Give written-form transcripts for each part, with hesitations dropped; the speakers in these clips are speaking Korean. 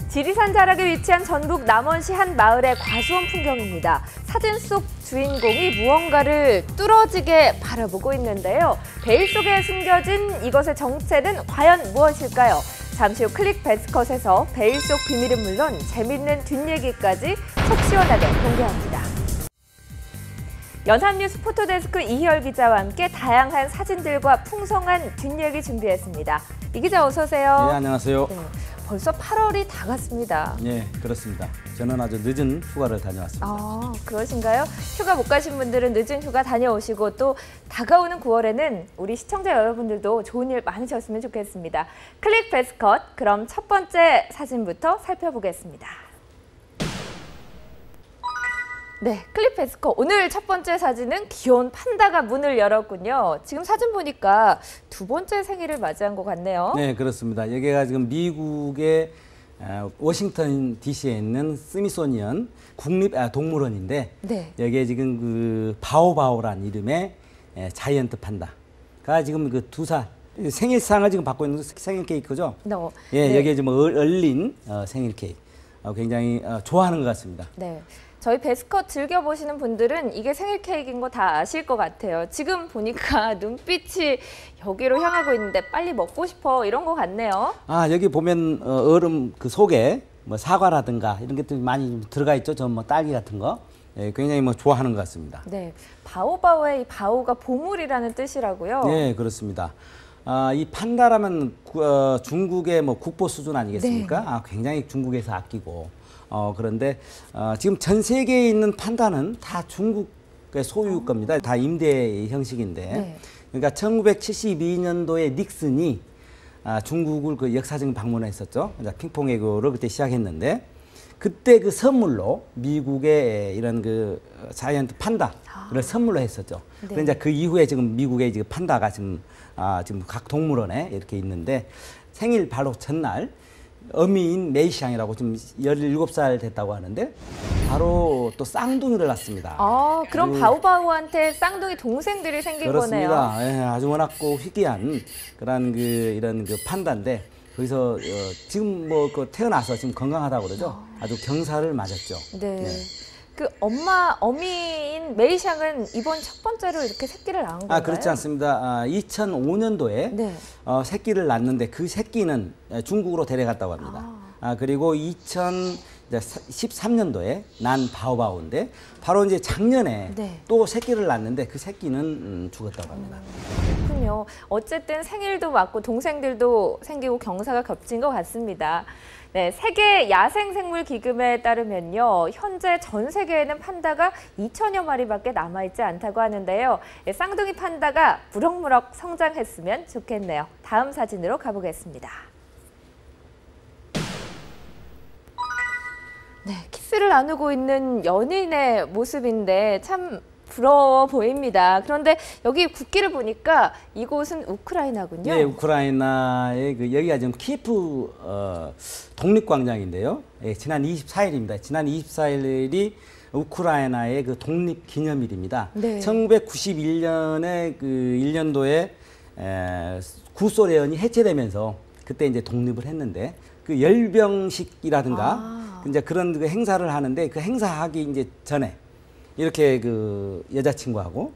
지리산 자락에 위치한 전북 남원시 한 마을의 과수원 풍경입니다. 사진 속 주인공이 무언가를 뚫어지게 바라보고 있는데요. 베일 속에 숨겨진 이것의 정체는 과연 무엇일까요? 잠시 후 클릭 베스컷에서 베일 속 비밀은 물론 재밌는 뒷얘기까지 속 시원하게 공개합니다. 연합뉴스 포토데스크 이희열 기자와 함께 다양한 사진들과 풍성한 뒷얘기 준비했습니다. 이 기자 어서 오세요. 네, 안녕하세요. 네, 벌써 8월이 다 갔습니다. 네, 그렇습니다. 저는 아주 늦은 휴가를 다녀왔습니다. 아, 그러신가요? 휴가 못 가신 분들은 늦은 휴가 다녀오시고 또 다가오는 9월에는 우리 시청자 여러분들도 좋은 일 많으셨으면 좋겠습니다. 클릭 베스컷, 그럼 첫 번째 사진부터 살펴보겠습니다. 네, 클릭 베스컷. 오늘 첫 번째 사진은 귀여운 판다가 문을 열었군요. 지금 사진 보니까 두 번째 생일을 맞이한 것 같네요. 네, 그렇습니다. 여기가 지금 미국의 워싱턴 DC에 있는 스미소니언 국립동물원인데 네. 여기에 지금 그 바오바오란 이름의 자이언트 판다가 지금 그 2살 생일상을 지금 받고 있는 생일 케이크죠. 예, 네. 여기에 좀 얼린 생일 케이크. 굉장히 좋아하는 것 같습니다. 네. 저희 베스컷 즐겨보시는 분들은 이게 생일 케이크인 거 다 아실 것 같아요. 지금 보니까 눈빛이 여기로 향하고 있는데 빨리 먹고 싶어 이런 거 같네요. 아, 여기 보면 얼음 그 속에 뭐 사과라든가 이런 것들이 많이 좀 들어가 있죠. 저 뭐 딸기 같은 거. 예, 굉장히 뭐 좋아하는 것 같습니다. 네. 바오바오의 이 바오가 보물이라는 뜻이라고요? 네, 그렇습니다. 이 판다라면 중국의 뭐 국보 수준 아니겠습니까? 네. 굉장히 중국에서 아끼고 그런데 지금 전 세계에 있는 판다는 다 중국의 소유 겁니다. 다 임대 형식인데. 네. 그러니까 1972년도에 닉슨이 중국을 그 역사적인 방문했었죠. 핑퐁 외교를 그때 시작했는데 그때 그 선물로 미국의 이런 그 자이언트 판다를 선물로 했었죠. 네. 그런데 그 이후에 지금 미국의 지금 판다가 지금 각 동물원에 이렇게 있는데 생일 바로 전날 어미인 메이샹이라고 지금 17살 됐다고 하는데 바로 또 쌍둥이를 낳습니다. 아, 그럼 바오바오한테 쌍둥이 동생들이 생긴 거네요. 그렇습니다. 예, 아주 워낙고 희귀한 그런 이런 판다인데 거기서 지금 뭐 태어나서 지금 건강하다고 그러죠. 아주 경사를 맞았죠. 네. 네. 그 어미인 메이샹은 이번 첫 번째로 이렇게 새끼를 낳은 건가요? 그렇지 않습니다. 2005년도에 네. 새끼를 낳는데 그 새끼는 중국으로 데려갔다고 합니다. 그리고 2013년도에 난 바오바오인데 바로 이제 작년에 네. 또 새끼를 낳는데 그 새끼는 죽었다고 합니다. 그렇군요. 어쨌든 생일도 맞고 동생들도 생기고 경사가 겹친 것 같습니다. 네, 세계 야생생물기금에 따르면요, 현재 전 세계에는 판다가 2천여 마리밖에 남아있지 않다고 하는데요. 쌍둥이 판다가 무럭무럭 성장했으면 좋겠네요. 다음 사진으로 가보겠습니다. 네, 키스를 나누고 있는 연인의 모습인데 참 부러워 보입니다. 그런데 여기 국기를 보니까 이곳은 우크라이나군요. 네, 우크라이나의 여기가 지금 키예프 독립광장인데요. 예, 지난 24일입니다. 지난 24일이 우크라이나의 그 독립기념일입니다. 네. 1991년에 그 1년도에 구소련이 해체되면서 그때 이제 독립을 했는데 그 열병식이라든가 이제 그런 그 행사를 하는데 그 행사하기 이제 전에 이렇게 그 여자친구하고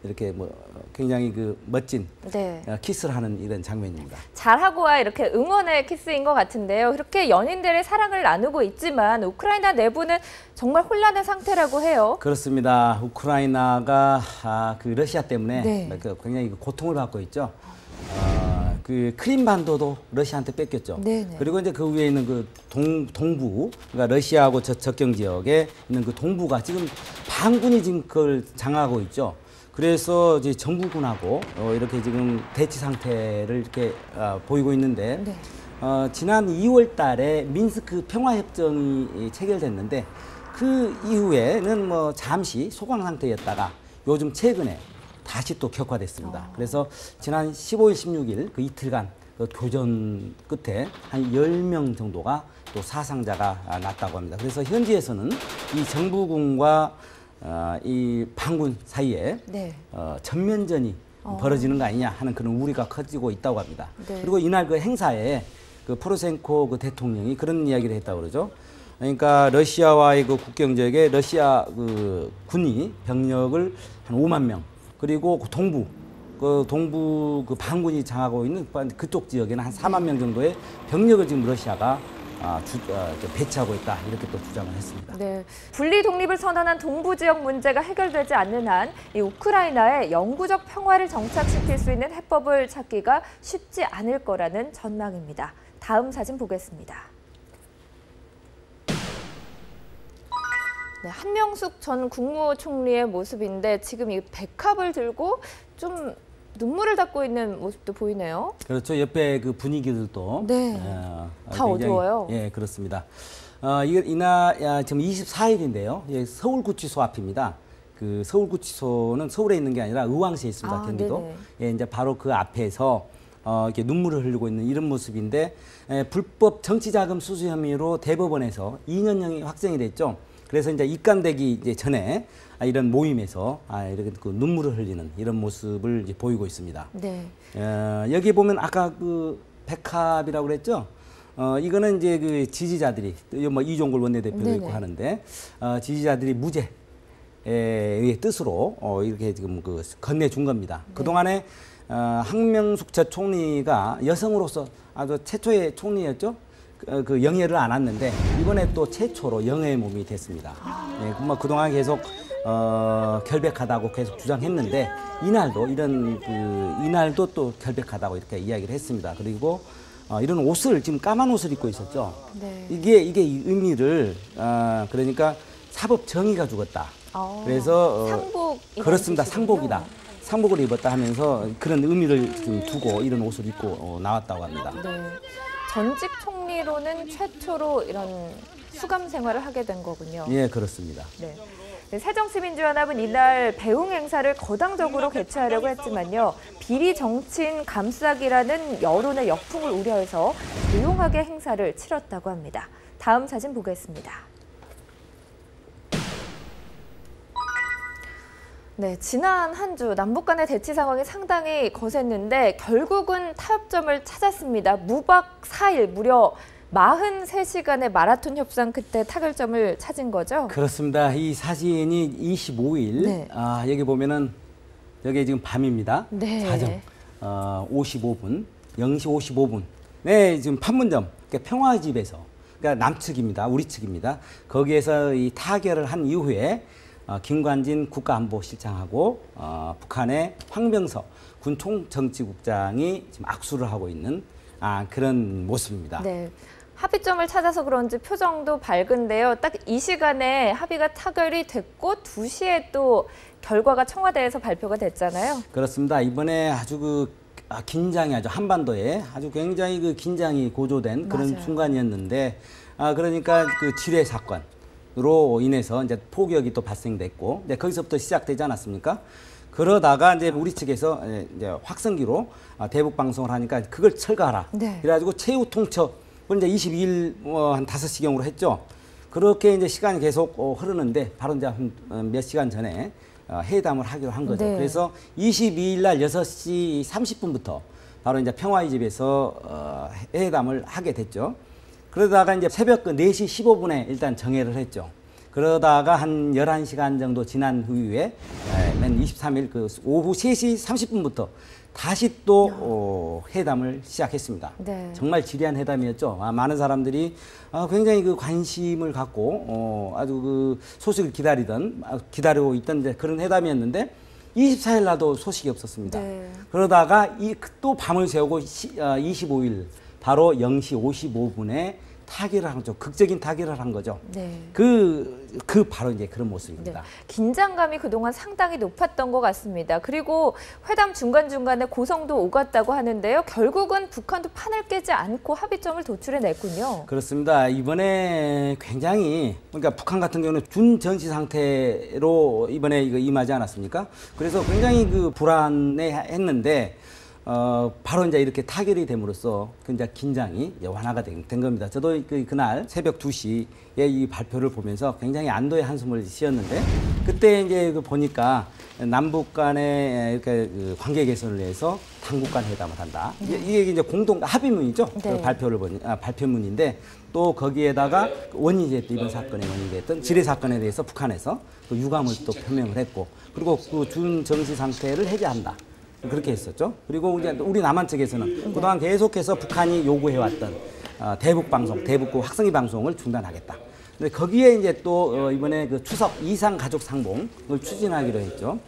이렇게 뭐 굉장히 그 멋진 네. 키스를 하는 이런 장면입니다. 잘하고와 이렇게 응원의 키스인 것 같은데요. 이렇게 연인들의 사랑을 나누고 있지만 우크라이나 내부는 정말 혼란의 상태라고 해요. 그렇습니다. 우크라이나가 그 러시아 때문에 네. 굉장히 고통을 받고 있죠. 그 크림반도도 러시아한테 뺏겼죠. 네네. 그리고 이제 그 위에 있는 그 동부, 그러니까 러시아하고 적경 지역에 있는 그 동부가 지금 반군이 지금 그걸 장악하고 있죠. 그래서 이제 정부군하고 이렇게 지금 대치 상태를 이렇게 보이고 있는데 네. 지난 2월 달에 민스크 평화협정이 체결됐는데 그 이후에는 뭐 잠시 소강 상태였다가 요즘 최근에 다시 또 격화됐습니다. 그래서 지난 15일, 16일 그 이틀간 그 교전 끝에 한 10명 정도가 또 사상자가 났다고 합니다. 그래서 현지에서는 이 정부군과 이 반군 사이에 네. 전면전이 벌어지는 거 아니냐 하는 그런 우려가 커지고 있다고 합니다. 네. 그리고 이날 그 행사에 그 포로셴코 그 대통령이 그런 이야기를 했다고 그러죠. 그러니까 러시아와의 그 국경 지역에 러시아 그 군이 병력을 한 5만 명, 그리고 그 동부 그 반군이 장하고 있는 그쪽 지역에는 한 4만 명 정도의 병력을 지금 러시아가 배치하고 있다, 이렇게 또 주장을 했습니다. 네, 분리 독립을 선언한 동부 지역 문제가 해결되지 않는 한 이 우크라이나에 영구적 평화를 정착시킬 수 있는 해법을 찾기가 쉽지 않을 거라는 전망입니다. 다음 사진 보겠습니다. 네, 한명숙 전 국무총리의 모습인데 지금 이 백합을 들고 좀 눈물을 닦고 있는 모습도 보이네요. 그렇죠. 옆에 그 분위기들도 네, 다 어두워요. 예, 그렇습니다. 이날 지금 24일인데요. 예, 서울구치소 앞입니다. 그 서울구치소는 서울에 있는 게 아니라 의왕시에 있습니다. 경기도. 예, 이제 바로 그 앞에서 이렇게 눈물을 흘리고 있는 이런 모습인데, 불법 정치자금 수수 혐의로 대법원에서 2년형이 확정이 됐죠. 그래서 이제 입감되기 이제 전에 이런 모임에서 이렇게 그 눈물을 흘리는 이런 모습을 이제 보이고 있습니다. 네. 여기 보면 아까 그 백합이라고 그랬죠. 이거는 이제 그 지지자들이 뭐 이종걸 원내대표도 있고 하는데 지지자들이 무죄의 뜻으로 이렇게 지금 그 건네준 겁니다. 네. 그 동안에 한명숙 전 총리가 여성으로서 아주 최초의 총리였죠. 그 영예를 안았는데 이번에 또 최초로 영예의 몸이 됐습니다. 네, 뭐 그동안 계속 결백하다고 계속 주장했는데 이날도 또 결백하다고 이렇게 이야기를 했습니다. 그리고 이런 옷을 지금 까만 옷을 입고 있었죠. 네. 이게 의미를 그러니까 사법 정의가 죽었다. 그래서 상복 그렇습니다. 상복이다. 상복을 입었다 하면서 그런 의미를 좀 두고 이런 옷을 입고 나왔다고 합니다. 네. 전직 총리로는 최초로 이런 수감 생활을 하게 된 거군요. 예, 그렇습니다. 네. 새정치민주연합은 이날 배웅 행사를 거당적으로 개최하려고 했지만요. 비리 정치인 감싸기라는 여론의 역풍을 우려해서 조용하게 행사를 치렀다고 합니다. 다음 사진 보겠습니다. 네, 지난 한 주 남북 간의 대치 상황이 상당히 거셌는데 결국은 타협점을 찾았습니다. 무박 4일, 무려 43시간의 마라톤 협상 끝에 타결점을 찾은 거죠? 그렇습니다. 이 사진이 25일. 네. 여기 보면은 여기 지금 밤입니다. 네. 자정 55분, 0시 55분. 네, 지금 판문점, 그러니까 평화집에서, 그러니까 남측입니다. 우리 측입니다. 거기에서 이 타결을 한 이후에 김관진 국가안보실장하고 북한의 황병서 군 총정치국장이 지금 악수를 하고 있는 그런 모습입니다. 네. 합의점을 찾아서 그런지 표정도 밝은데요. 딱 이 시간에 합의가 타결이 됐고 2시에 또 결과가 청와대에서 발표가 됐잖아요. 그렇습니다. 이번에 아주 긴장이 한반도에 아주 굉장히 그 긴장이 고조된 그런 맞아요. 순간이었는데 그러니까 그 지뢰 사건으로 인해서 이제 폭격이 또 발생됐고 거기서부터 시작되지 않았습니까? 그러다가 이제 우리 측에서 이제 확성기로 대북 방송을 하니까 그걸 철거하라. 네. 그래가지고 최후 통첩을 이제 22일 한 5시경으로 했죠. 그렇게 이제 시간이 계속 흐르는데 바로 이제 몇 시간 전에 회담을 하기로 한 거죠. 네. 그래서 22일 날 6시 30분부터 바로 이제 평화의 집에서 회담을 하게 됐죠. 그러다가 이제 새벽 4시 15분에 일단 정회를 했죠. 그러다가 한 11시간 정도 지난 후에 맨 23일 그 오후 3시 30분부터 다시 또 회담을 시작했습니다. 네. 정말 지리한 회담이었죠. 많은 사람들이 굉장히 그 관심을 갖고 아주 그 소식을 기다리고 있던 이제 그런 회담이었는데 24일 날도 소식이 없었습니다. 네. 그러다가 또 밤을 새우고 25일 바로 0시 55분에 타결을 한 거죠. 극적인 타결을 한 거죠. 네. 바로 이제 그런 모습입니다. 네. 긴장감이 그동안 상당히 높았던 것 같습니다. 그리고 회담 중간중간에 고성도 오갔다고 하는데요. 결국은 북한도 판을 깨지 않고 합의점을 도출해냈군요. 그렇습니다. 이번에 굉장히 그러니까 북한 같은 경우는 준전시 상태로 이번에 이거 임하지 않았습니까? 그래서 굉장히 그 불안해했는데 바로 이제 이렇게 타결이 됨으로써 굉장히 긴장이 이제 완화가 된 겁니다. 저도 그날 새벽 2시에 이 발표를 보면서 굉장히 안도의 한숨을 쉬었는데, 그때 이제 보니까 남북 간의 이렇게 관계 개선을 위해서 당국 간 회담을 한다. 이게 이제 공동 합의문이죠. 네. 발표를 발표문인데, 또 거기에다가 원인이 됐던 이번 사건의 원인이 됐던 지뢰 사건에 대해서 북한에서 그 유감을 또 표명을 했고, 그리고 그 준 정시 상태를 해제한다. 그렇게 했었죠. 그리고 이제 우리 남한 측에서는 그동안 계속해서 북한이 요구해왔던 대북 방송, 대북 학생회 방송을 중단하겠다. 근데 거기에 이제 또 이번에 그 추석 이상 가족 상봉을 추진하기로 했죠.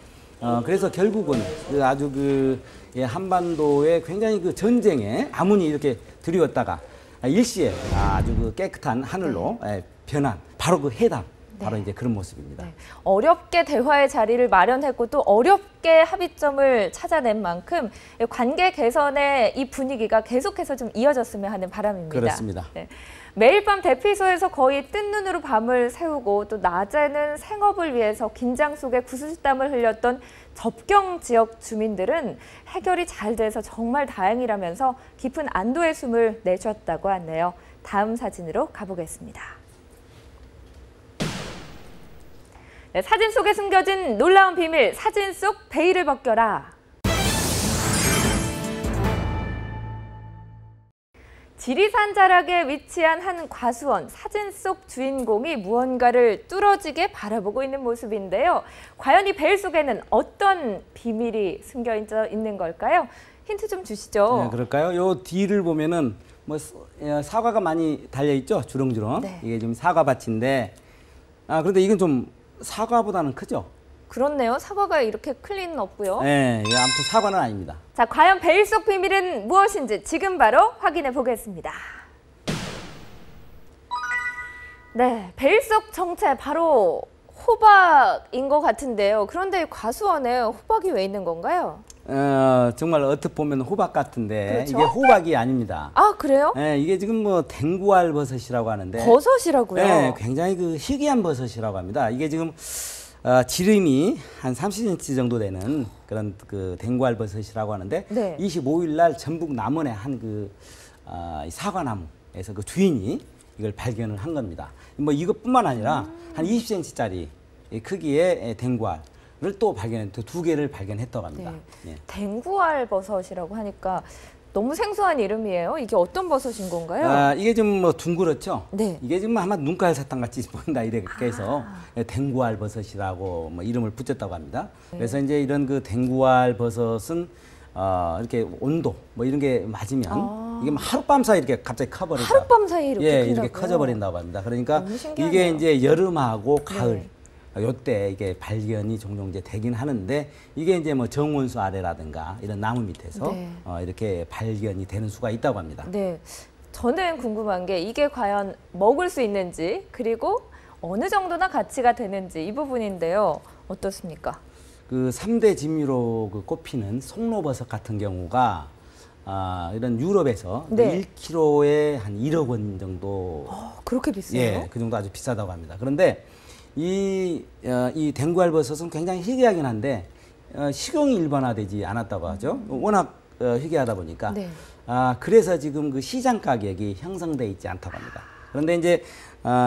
그래서 결국은 아주 한반도의 굉장히 그 전쟁에 아문이 이렇게 드리웠다가 일시에 아주 깨끗한 하늘로 변한 바로 그 회담. 바로 이제 그런 모습입니다. 네. 어렵게 대화의 자리를 마련했고 또 어렵게 합의점을 찾아낸 만큼 관계 개선의 이 분위기가 계속해서 좀 이어졌으면 하는 바람입니다. 그렇습니다. 네. 매일 밤 대피소에서 거의 뜬 눈으로 밤을 새우고 또 낮에는 생업을 위해서 긴장 속에 구슬땀을 흘렸던 접경 지역 주민들은 해결이 잘 돼서 정말 다행이라면서 깊은 안도의 숨을 내쉬었다고 하네요. 다음 사진으로 가보겠습니다. 네, 사진 속에 숨겨진 놀라운 비밀, 사진 속 베일을 벗겨라. 지리산 자락에 위치한 한 과수원, 사진 속 주인공이 무언가를 뚫어지게 바라보고 있는 모습인데요. 과연 이 베일 속에는 어떤 비밀이 숨겨 있는 걸까요? 힌트 좀 주시죠. 네, 그럴까요? 요 뒤를 보면은 뭐 사과가 많이 달려 있죠, 주렁주렁. 네. 이게 지금 사과밭인데, 그런데 이건 좀 사과보다는 크죠. 그렇네요. 사과가 이렇게 클 리는 없고요. 네, 아무튼 사과는 아닙니다. 자, 과연 베일 속 비밀은 무엇인지 지금 바로 확인해 보겠습니다. 네, 베일 속 정체 바로 호박인 것 같은데요. 그런데 과수원에 호박이 왜 있는 건가요? 정말 얼핏 보면 호박 같은데 그렇죠? 이게 호박이 아닙니다. 아, 그래요? 네, 이게 지금 뭐 댕구알 버섯이라고 하는데, 버섯이라고요? 네, 굉장히 그 희귀한 버섯이라고 합니다. 이게 지금 지름이 한 30cm 정도 되는 그런 그 댕구알 버섯이라고 하는데, 네. 25일 날 전북 남원의 한 사과나무에서 그 주인이 이걸 발견을 한 겁니다. 뭐 이것뿐만 아니라 한 20cm짜리 크기의 댕구알 를 또 두 개를 발견했다고 합니다. 네. 예. 댕구알 버섯이라고 하니까 너무 생소한 이름이에요. 이게 어떤 버섯인 건가요? 이게 좀 뭐 둥그렇죠? 네. 이게 지금 아마 눈깔 사탕 같이 보인다 이렇게 해서 댕구알 버섯이라고 뭐 이름을 붙였다고 합니다. 그래서 이제 이런 그 댕구알 버섯은 이렇게 온도 뭐 이런 게 맞으면 이게 뭐 하룻밤 사이 이렇게 갑자기 커버린다. 하룻밤 사이 이렇게 예, 큰다고요? 이렇게 커져버린다고 합니다. 그러니까 너무 신기하네요. 이게 이제 여름하고 가을 네. 요때 이게 발견이 종종 이제 되긴 하는데, 이게 이제 뭐 정원수 아래라든가 이런 나무 밑에서 네. 이렇게 발견이 되는 수가 있다고 합니다. 네, 저는 궁금한 게 이게 과연 먹을 수 있는지 그리고 어느 정도나 가치가 되는지 이 부분인데요. 어떻습니까? 그 3대 진미로 그 꼽히는 송로버섯 같은 경우가 이런 유럽에서 네. 1kg에 한 1억 원 정도, 그렇게 비싸요? 예, 그 정도 아주 비싸다고 합니다. 그런데 이 댕구알 버섯은 굉장히 희귀하긴 한데 식용이 일반화되지 않았다고 하죠. 워낙 희귀하다 보니까. 네. 그래서 지금 그 시장 가격이 형성돼 있지 않다고 합니다. 그런데 이제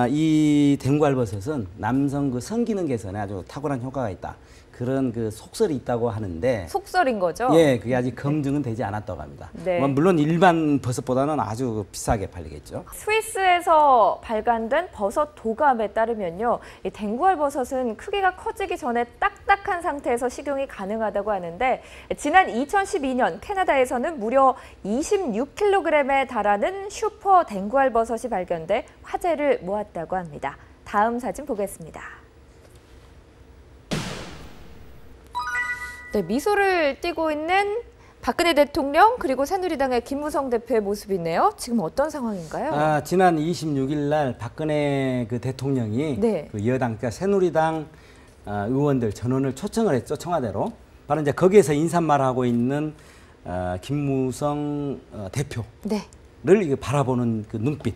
이 댕구알 버섯은 남성 그 성기능 개선에 아주 탁월한 효과가 있다. 그런 그 속설이 있다고 하는데, 속설인 거죠? 예, 그게 아직 검증은 되지 않았다고 합니다. 네. 뭐 물론 일반 버섯보다는 아주 비싸게 팔리겠죠. 스위스에서 발간된 버섯 도감에 따르면요, 이 댕구알 버섯은 크기가 커지기 전에 딱딱한 상태에서 식용이 가능하다고 하는데, 지난 2012년 캐나다에서는 무려 26kg에 달하는 슈퍼 댕구알 버섯이 발견돼 화제를 모았다고 합니다. 다음 사진 보겠습니다. 네, 미소를 띠고 있는 박근혜 대통령 그리고 새누리당의 김무성 대표의 모습이네요. 지금 어떤 상황인가요? 지난 26일 날 박근혜 그 대통령이 네. 그 여당, 그러니까 새누리당 의원들 전원을 초청을 했죠, 청와대로. 바로 이제 거기에서 인사말을 하고 있는 김무성 대표를 네. 이게 바라보는 그 눈빛.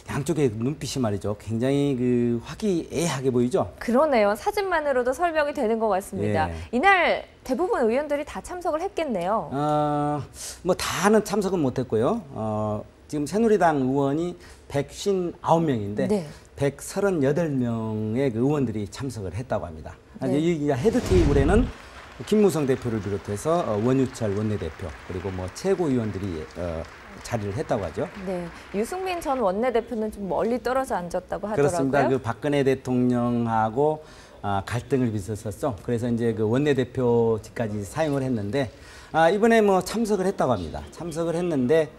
양쪽의 눈빛이 말이죠. 굉장히 그 화기애애하게 보이죠. 그러네요. 사진만으로도 설명이 되는 것 같습니다. 예. 이날 대부분 의원들이 다 참석을 했겠네요. 뭐 다는 참석은 못했고요. 지금 새누리당 의원이 159명인데 네. 138명의 그 의원들이 참석을 했다고 합니다. 네. 이 헤드 테이블에는 김무성 대표를 비롯해서 원유철 원내대표 그리고 뭐 최고위원들이 자리를 했다고 하죠. 네, 유승민 전 원내대표는 좀 멀리 떨어져 앉았다고 하더라고요. 그렇습니다. 그 박근혜 대통령하고 갈등을 빚었었죠. 그래서 이제 그 원내대표직까지 사임을 했는데 이번에 뭐 참석을 했다고 합니다. 참석을 했는데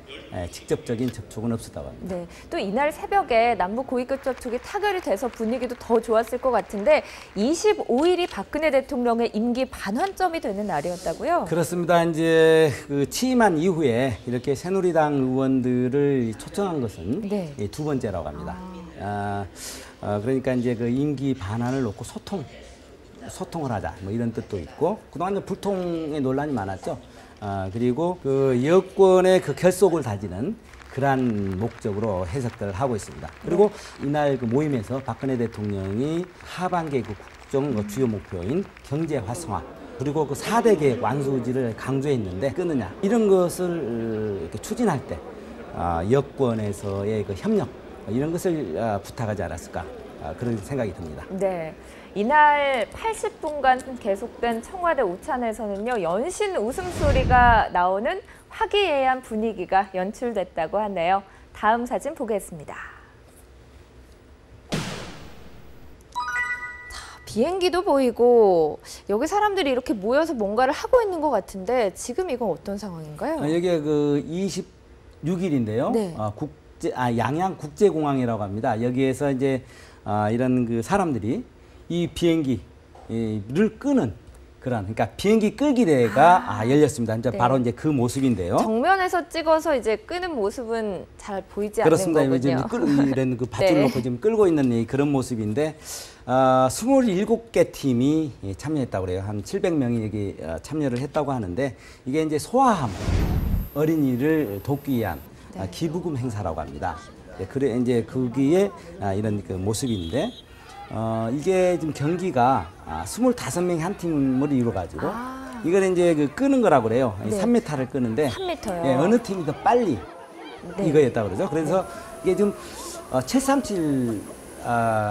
직접적인 접촉은 없었다고 합니다. 네, 또 이날 새벽에 남북 고위급 접촉이 타결이 돼서 분위기도 더 좋았을 것 같은데 25일이 박근혜 대통령의 임기 반환점이 되는 날이었다고요? 그렇습니다. 이제 그 취임한 이후에 이렇게 새누리당 의원들을 초청한 것은 네. 두 번째라고 합니다. 그러니까 이제 그 임기 반환을 놓고 소통을 하자 뭐 이런 뜻도 있고 그동안 불통의 논란이 많았죠. 그리고 그 여권의 그 결속을 다지는 그러한 목적으로 해석들을 하고 있습니다. 그리고 이날 그 모임에서 박근혜 대통령이 하반기 그 국정 주요 목표인 경제 활성화 그리고 그 4대 계획 완수지를 강조했는데 끊느냐 이런 것을 이렇게 추진할 때 여권에서의 그 협력 이런 것을 부탁하지 않았을까 그런 생각이 듭니다. 네. 이날 80분간 계속된 청와대 오찬에서는요, 연신 웃음소리가 나오는 화기애애한 분위기가 연출됐다고 하네요. 다음 사진 보겠습니다. 비행기도 보이고 여기 사람들이 이렇게 모여서 뭔가를 하고 있는 것 같은데 지금 이건 어떤 상황인가요? 여기가 그 26일인데요. 네. 양양 국제공항이라고 합니다. 여기에서 이제 이런 그 사람들이 이 비행기를 끄는 그러니까 비행기 끄기대가 열렸습니다. 이제 네. 바로 이제 그 모습인데요. 정면에서 찍어서 이제 끄는 모습은 잘 보이지 그렇습니다. 않는 거군요. 지금 이런 그 밧줄 네. 놓고 지금 끌고 있는 그런 모습인데 27개 팀이 참여했다고 그래요. 한 700명이 여기 참여를 했다고 하는데 이게 이제 소아암 어린이를 돕기 위한 네. 기부금 행사라고 합니다. 그래 이제 거기에 이런 그 모습인데 이게 지금 경기가 25명이 한 팀으로 이루어가지고 이걸 이제 그 끄는 거라고 그래요. 네. 3m를 끄는데 3m요. 예, 어느 팀이 더 빨리 네. 이거였다고 그러죠. 그래서 이게 지금 737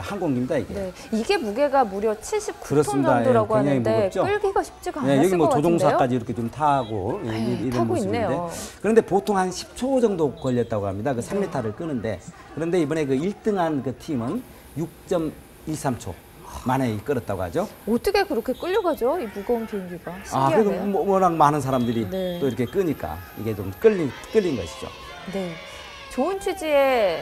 항공기입니다 이게. 네, 이게 무게가 무려 79톤 그렇습니다. 정도라고 굉장히 하는데 무겁죠? 끌기가 쉽지가 않았을 여기 뭐 것 같은데요. 조종사까지 이렇게 좀 타고 이런 타고 모습인데 있네요. 그런데 보통 한 10초 정도 걸렸다고 합니다. 그 3m를 끄는데 그런데 이번에 그 1등한 그 팀은 6.13초 만에 끌었다고 하죠. 어떻게 그렇게 끌려가죠? 이 무거운 비행기가. 그리고 신기하네요. 워낙 많은 사람들이 네. 또 이렇게 끄니까 이게 좀 끌린 것이죠. 네, 좋은 취지의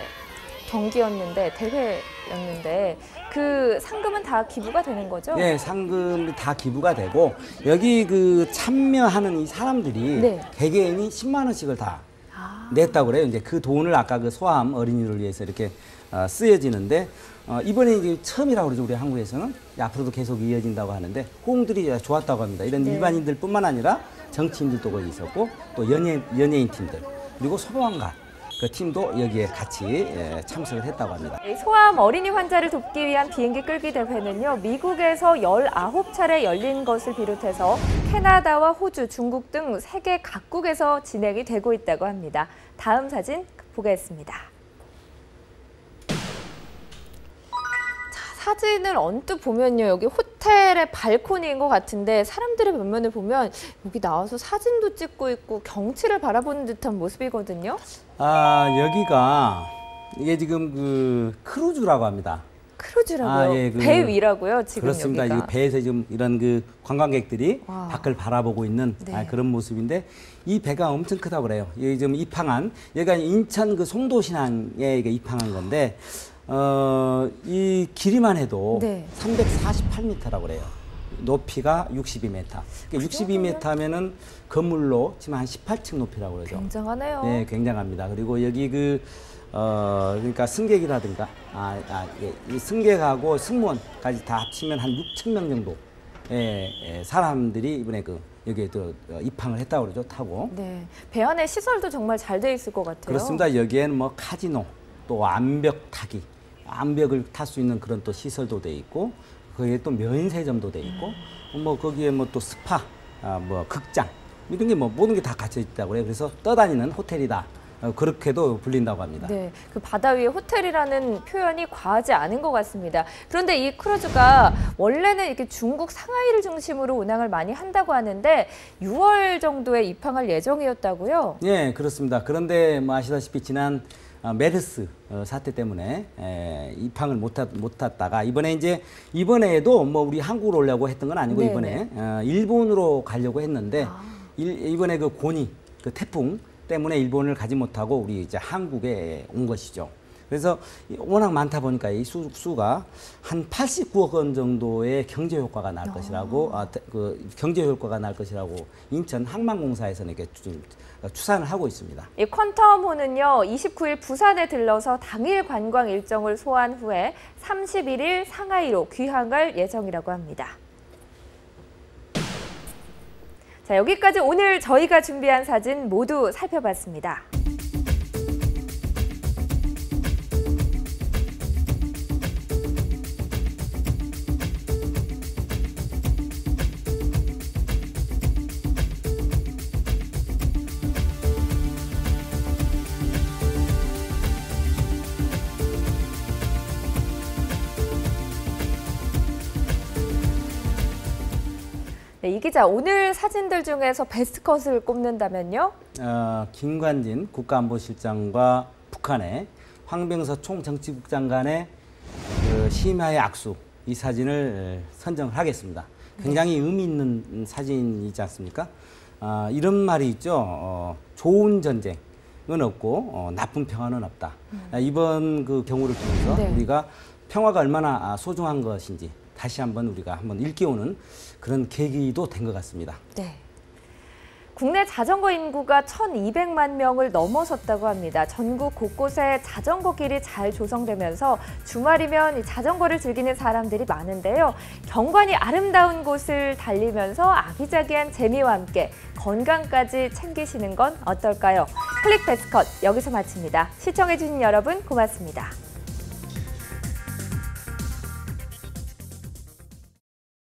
경기였는데 대회였는데 그 상금은 다 기부가 되는 거죠? 네, 상금이 다 기부가 되고 여기 그 참여하는 이 사람들이 네. 개개인이 10만 원씩을 다 냈다고 그래요. 이제 그 돈을 아까 그 소아암 어린이를 위해서 이렇게 쓰여지는데 이번에 이제 처음이라고 그러죠. 우리 한국에서는 앞으로도 계속 이어진다고 하는데 호응들이 좋았다고 합니다. 이런 네. 일반인들뿐만 아니라 정치인들도 거기 있었고 또 연예인 팀들 그리고 소방관 그 팀도 여기에 같이 참석을 했다고 합니다. 이 소아암 어린이 환자를 돕기 위한 비행기 끌기 대회는요, 미국에서 19차례 열린 것을 비롯해서 캐나다와 호주, 중국 등 세계 각국에서 진행이 되고 있다고 합니다. 다음 사진 보겠습니다. 사진을 언뜻 보면요, 여기 호텔의 발코니인 것 같은데 사람들의 면면을 보면 여기 나와서 사진도 찍고 있고 경치를 바라보는 듯한 모습이거든요. 여기가 이게 지금 그 크루즈라고 합니다. 크루즈라고요? 예, 배 위라고요, 지금 그렇습니다. 여기가. 이 배에서 지금 이런 그 관광객들이 와. 밖을 바라보고 있는 네. 그런 모습인데 이 배가 엄청 크다고 그래요. 여기 지금 입항한 여기가 인천 그 송도신항에 이게 입항한 건데 이 길이만 해도 네. 348m라고 그래요. 높이가 62m. 그러니까 62m면은 건물로 지금 한 18층 높이라고 그러죠. 굉장하네요. 네, 굉장합니다. 그리고 여기 그러니까 승객이라든가 이 승객하고 승무원까지 다 합치면 한 6천 명 정도 사람들이 이번에 여기에 또 입항을 했다고 그러죠. 타고. 네, 배 안에 시설도 정말 잘 돼 있을 것 같아요. 그렇습니다. 여기에는 뭐 카지노 또 암벽 타기, 암벽을 탈 수 있는 그런 또 시설도 돼 있고, 거기에 또 면세점도 돼 있고, 뭐 거기에 뭐 또 스파, 뭐 극장 이런 게 뭐 모든 게 다 갖춰 있다고 그래요. 그래서 떠다니는 호텔이다. 그렇게도 불린다고 합니다. 네, 그 바다 위의 호텔이라는 표현이 과하지 않은 것 같습니다. 그런데 이 크루즈가 원래는 이렇게 중국 상하이를 중심으로 운항을 많이 한다고 하는데 6월 정도에 입항할 예정이었다고요? 예, 그렇습니다. 그런데 뭐 아시다시피 지난 메르스 사태 때문에 입항을 못 탔다가 이번에도 뭐 우리 한국으로 오려고 했던 건 아니고 네네. 이번에 일본으로 가려고 했는데 이번에 그 고니, 그 태풍 때문에 일본을 가지 못하고 우리 이제 한국에 온 것이죠. 그래서 워낙 많다 보니까 이 수가 한 89억 원 정도의 경제 효과가 날 것이라고 그 경제 효과가 날 것이라고 인천 항만공사에서는 이렇게 추산을 하고 있습니다. 이 퀀텀호는요, 29일 부산에 들러서 당일 관광 일정을 소화한 후에 31일 상하이로 귀향할 예정이라고 합니다. 자, 여기까지 오늘 저희가 준비한 사진 모두 살펴봤습니다. 네, 이 기자, 오늘 사진들 중에서 베스트 컷을 꼽는다면요? 김관진 국가안보실장과 북한의 황병서 총정치국장 간의 그 심야의 악수, 이 사진을 선정을 하겠습니다. 굉장히 의미 있는 사진이지 않습니까? 이런 말이 있죠. 좋은 전쟁은 없고 나쁜 평화는 없다. 이번 그 경우를 통해서 네. 우리가 평화가 얼마나 소중한 것인지 다시 한번 우리가 한번 일깨우는 그런 계기도 된 것 같습니다. 네. 국내 자전거 인구가 1,200만 명을 넘어섰다고 합니다. 전국 곳곳에 자전거 길이 잘 조성되면서 주말이면 이 자전거를 즐기는 사람들이 많은데요. 경관이 아름다운 곳을 달리면서 아기자기한 재미와 함께 건강까지 챙기시는 건 어떨까요? 클릭 베스트 컷 여기서 마칩니다. 시청해주신 여러분 고맙습니다.